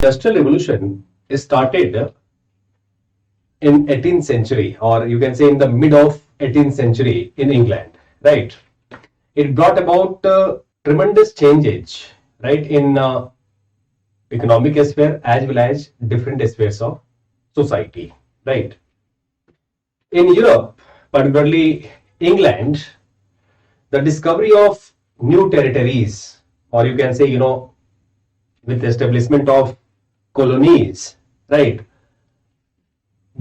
Industrial Revolution started in 18th century, or you can say in the mid of 18th century in England, right? It brought about tremendous changes, right, in economic sphere as well as different spheres of society, right? In Europe, particularly England, the discovery of new territories, or you can say, with the establishment of colonies, right?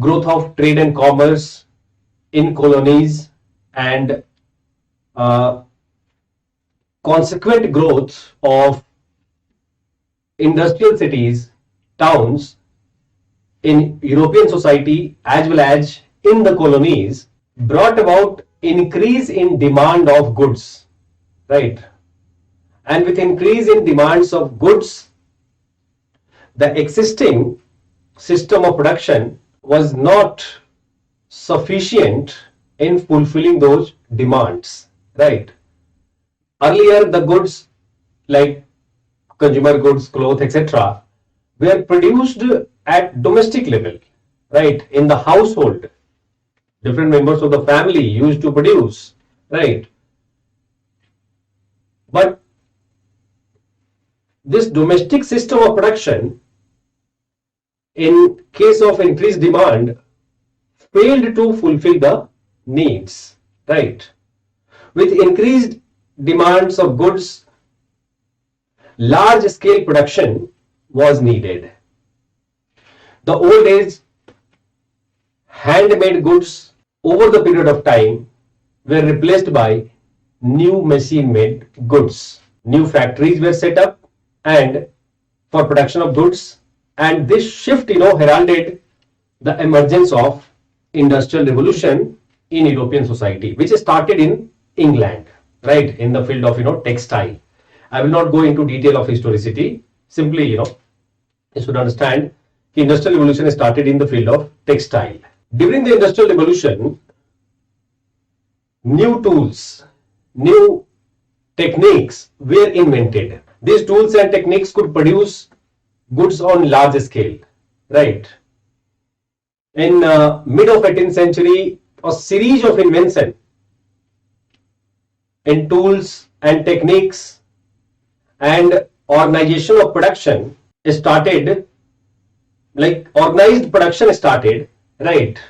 Growth of trade and commerce in colonies and uh, consequent growth of industrial cities, towns in European society as well as in the colonies brought about increase in demand of goods, right? And with increase in demands of goods, the existing system of production was not sufficient in fulfilling those demands, right? Earlier, the goods like consumer goods, clothes, etc., were produced at domestic level, right? In the household, different members of the family used to produce, right? But this domestic system of production, in case of increased demand, failed to fulfill the needs, right? With increased demands of goods, large scale production was needed. The old days handmade goods over the period of time were replaced by new machine made goods. New factories were set up and for production of goods, and this shift heralded the emergence of industrial revolution in European society, which started in England, right, in the field of textile. I will not go into detail of historicity. Simply you should understand the industrial revolution started in the field of textile. During the industrial revolution, new tools, new techniques were invented. These tools and techniques could produce goods on large scale, right? In mid of 18th century, a series of invention in tools and techniques and organization of production started, like organized production started, right?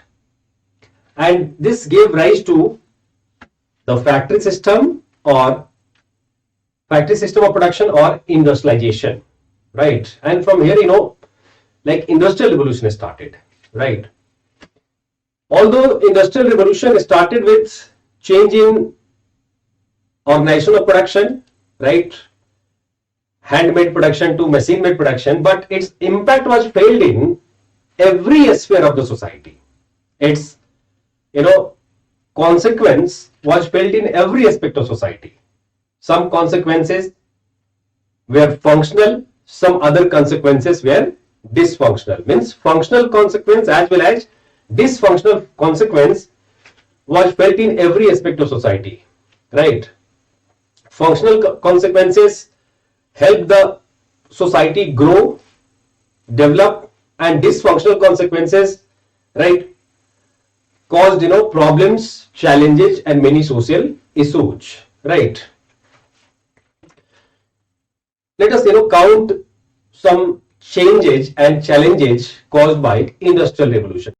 And this gave rise to the factory system of production or industrialization, right? And from here, like industrial revolution started, right? Although industrial revolution started with change in organization of production, right? Handmade production to machine made production, but its impact was felt in every sphere of the society. Its consequence was felt in every aspect of society. Some consequences were functional, some other consequences were dysfunctional. Means functional consequence as well as dysfunctional consequence was felt in every aspect of society, right? Functional consequences help the society grow, develop, and dysfunctional consequences, right, caused problems, challenges, and many social issues, right? Let us count some changes and challenges caused by industrial revolution.